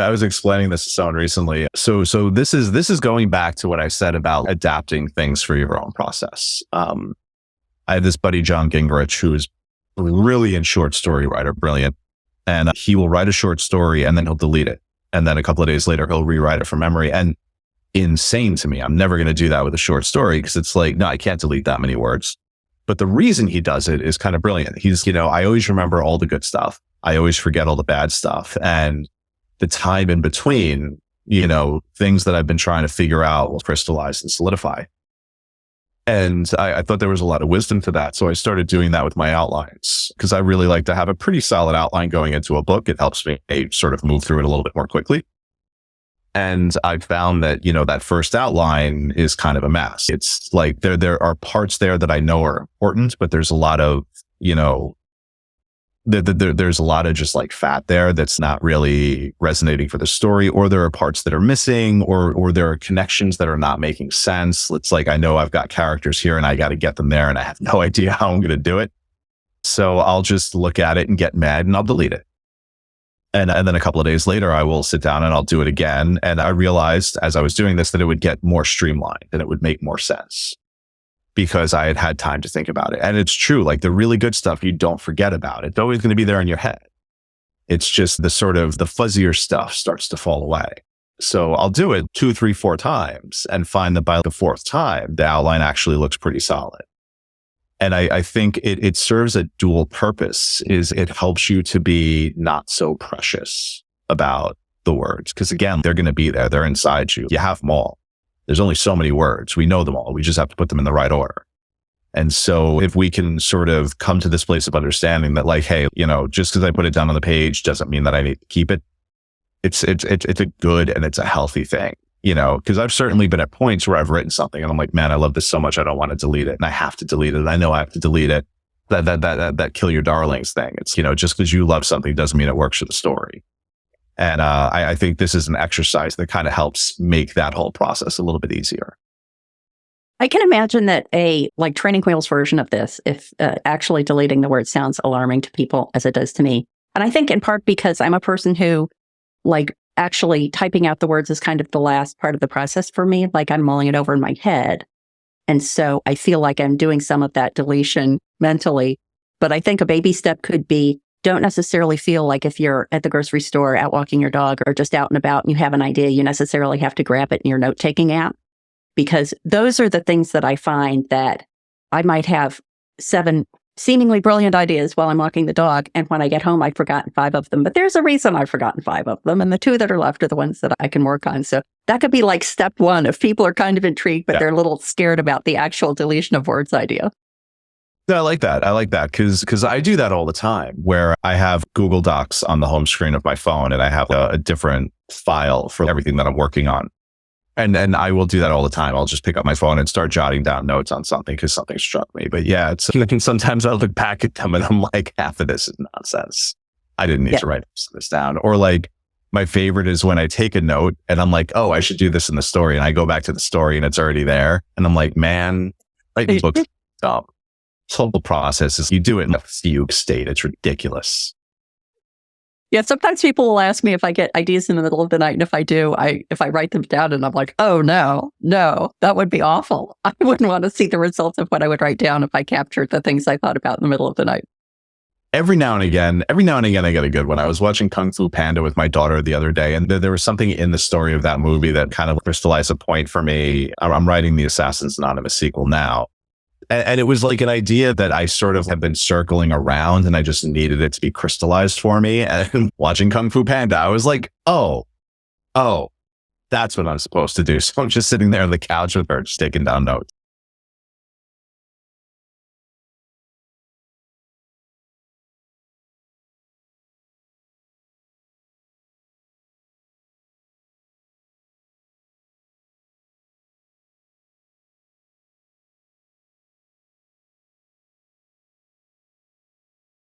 I was explaining this to someone recently. So this is going back to what I said about adapting things for your own process. I have this buddy, John Gingrich, who is a brilliant short story writer, brilliant. And he will write a short story and then he'll delete it. And then a couple of days later, he'll rewrite it from memory. And insane to me. I'm never going to do that with a short story because it's like, no, I can't delete that many words. But the reason he does it is kind of brilliant. He's, I always remember all the good stuff. I always forget all the bad stuff. And the time in between, things that I've been trying to figure out will crystallize and solidify. And I thought there was a lot of wisdom to that. So I started doing that with my outlines because I really like to have a pretty solid outline going into a book. It helps me sort of move through it a little bit more quickly. And I found that, that first outline is kind of a mess. It's like there are parts there that I know are important, but there's a lot of, there's a lot of just like fat there that's not really resonating for the story, or there are parts that are missing, or there are connections that are not making sense. It's like, I know I've got characters here and I got to get them there and I have no idea how I'm going to do it. So I'll just look at it and get mad and I'll delete it. And then a couple of days later, I will sit down and I'll do it again. And I realized as I was doing this that it would get more streamlined and it would make more sense because I had had time to think about it. And it's true, like the really good stuff, you don't forget about it. It's always going to be there in your head. It's just the sort of the fuzzier stuff starts to fall away. So I'll do it 2, 3, 4 times and find that by the 4th time, the outline actually looks pretty solid. And I think it serves a dual purpose, is it helps you to be not so precious about the words. Because again, they're going to be there. They're inside you. You have them all. There's only so many words. We know them all. We just have to put them in the right order. And so if we can sort of come to this place of understanding that like, hey, just because I put it down on the page doesn't mean that I need to keep it. It's a good and it's a healthy thing. Because I've certainly been at points where I've written something and I'm like, man, I love this so much. I don't want to delete it. And I have to delete it. And I know I have to delete it. That kill your darlings thing. It's, just because you love something doesn't mean it works for the story. And I think this is an exercise that kind of helps make that whole process a little bit easier. I can imagine that a training wheels version of this, if actually deleting the word sounds alarming to people as it does to me. And I think in part because I'm a person who actually typing out the words is kind of the last part of the process for me. Like I'm mulling it over in my head. And so I feel like I'm doing some of that deletion mentally. But I think a baby step could be, don't necessarily feel like if you're at the grocery store out walking your dog or just out and about and you have an idea, you necessarily have to grab it in your note-taking app. Because those are the things that I find that I might have 7 seemingly brilliant ideas while I'm walking the dog. And when I get home, I've forgotten 5 of them. But there's a reason I've forgotten 5 of them. And the 2 that are left are the ones that I can work on. So that could be like step 1 if people are kind of intrigued, but they're a little scared about the actual deletion of words idea. I like that because I do that all the time where I have Google Docs on the home screen of my phone and I have a different file for everything that I'm working on. And I will do that all the time. I'll just pick up my phone and start jotting down notes on something because something struck me. But yeah, it's sometimes I look back at them and I'm like, half of this is nonsense. I didn't need to write this down. Or like my favorite is when I take a note and I'm like, oh, I should do this in the story. And I go back to the story and it's already there. And I'm like, man, writing books dumb. This whole process is you do it in a fugue state. It's ridiculous. Yeah, sometimes people will ask me if I get ideas in the middle of the night. And if I do, if I write them down and I'm like, oh, no, that would be awful. I wouldn't want to see the results of what I would write down if I captured the things I thought about in the middle of the night. Every now and again, I get a good one. I was watching Kung Fu Panda with my daughter the other day, and there was something in the story of that movie that kind of crystallized a point for me. I'm writing the Assassin's Anonymous sequel now. And it was like an idea that I sort of have been circling around and I just needed it to be crystallized for me. And watching Kung Fu Panda, I was like, oh, that's what I'm supposed to do. So I'm just sitting there on the couch with her, just taking down notes.